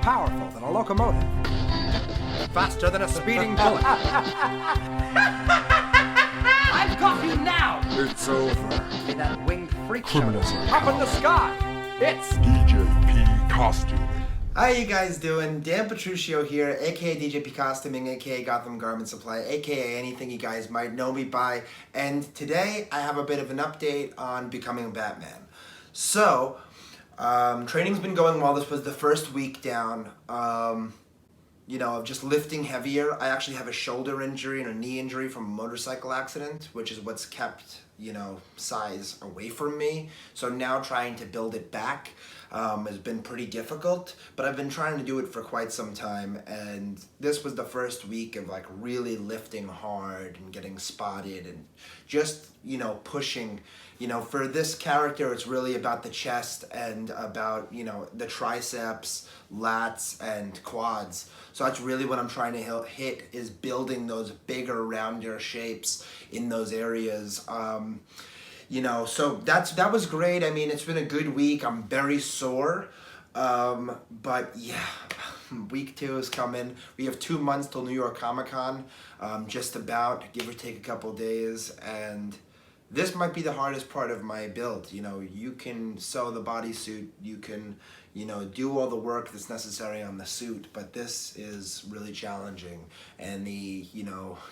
powerful than a locomotive. Faster than a speeding bullet. I've got you now! It's over. Be that winged freak show Criminals are up in the sky. It's DJP Costuming. How you guys doing? Dan Petruccio here, aka DJP Costuming, aka Gotham Garment Supply, aka anything you guys might know me by. And today I have a bit of an update on becoming Batman. So, training's been going well. This was the first week down. Of just lifting heavier. I actually have a shoulder injury and a knee injury from a motorcycle accident, which is what's kept, size away from me. So now trying to build it back has been pretty difficult, but I've been trying to do it for quite some time, and this was the first week of like really lifting hard and getting spotted and just, pushing. For this character, it's really about the chest and about, the triceps, lats, and quads. So that's really what I'm trying to hit, is building those bigger, rounder shapes in those areas. So that was great. I mean, it's been a good week. I'm very sore. But yeah, week 2 is coming. We have 2 months till New York Comic Con, just about, give or take a couple days. And this might be the hardest part of my build. You can sew the bodysuit, you can, do all the work that's necessary on the suit, but this is really challenging. And the,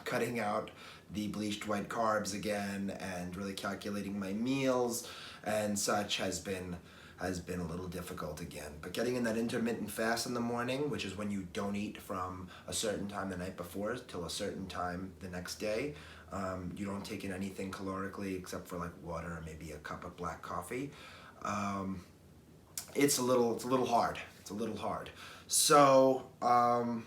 cutting out the bleached white carbs again and really calculating my meals and such has been a little difficult again. But getting in that intermittent fast in the morning, which is when you don't eat from a certain time the night before till a certain time the next day, you don't take in anything calorically except for like water or maybe a cup of black coffee. It's a little hard. It's a little hard. So, I'm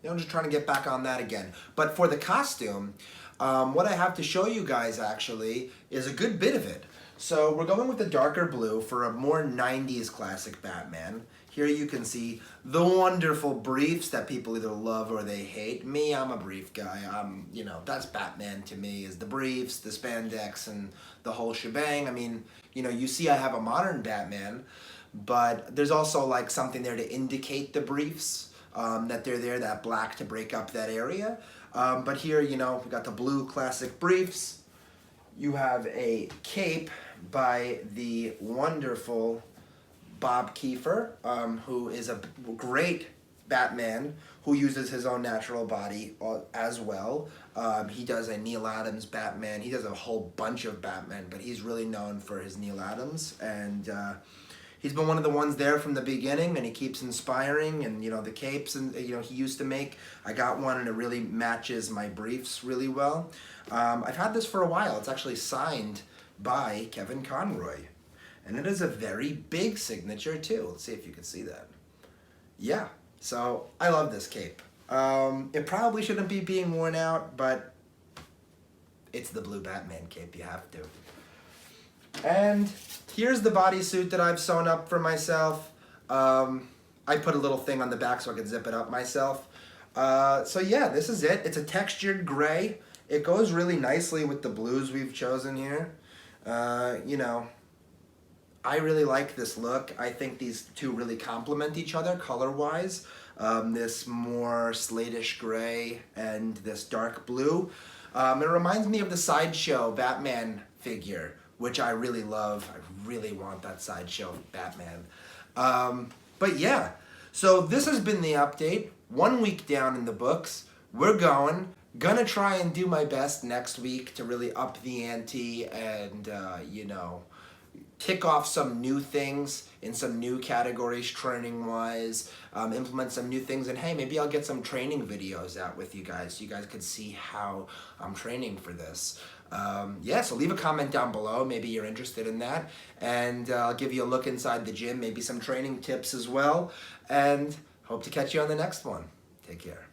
just trying to get back on that again. But for the costume, what I have to show you guys actually is a good bit of it. So we're going with the darker blue for a more 90s classic Batman. Here you can see the wonderful briefs that people either love or they hate. Me, I'm a brief guy. That's Batman to me, is the briefs, the spandex, and the whole shebang. I mean, you see I have a modern Batman, but there's also like something there to indicate the briefs, that they're there, that black to break up that area. But here, we got the blue classic briefs. You have a cape by the wonderful Bob Kiefer, who is a great Batman who uses his own natural body as well. He does a Neil Adams Batman. He does a whole bunch of Batman, but he's really known for his Neil Adams. And he's been one of the ones there from the beginning, and he keeps inspiring. And, the capes and, he used to make. I got one, and it really matches my briefs really well. I've had this for a while. It's actually signed by Kevin Conroy. And it is a very big signature, too. Let's see if you can see that. Yeah, so I love this cape. It probably shouldn't be being worn out, but it's the blue Batman cape. You have to. And here's the bodysuit that I've sewn up for myself. I put a little thing on the back so I could zip it up myself. So yeah, this is it. It's a textured gray. It goes really nicely with the blues we've chosen here. I really like this look. I think these two really complement each other color-wise. This more slatish gray and this dark blue. It reminds me of the Sideshow Batman figure, which I really love. I really want that Sideshow Batman. But yeah, so this has been the update. 1 week down in the books. We're gonna try and do my best next week to really up the ante and, tick off some new things in some new categories training-wise, implement some new things, and hey, maybe I'll get some training videos out with you guys so you guys could see how I'm training for this. So leave a comment down below. Maybe you're interested in that, and I'll give you a look inside the gym, maybe some training tips as well, and hope to catch you on the next one. Take care.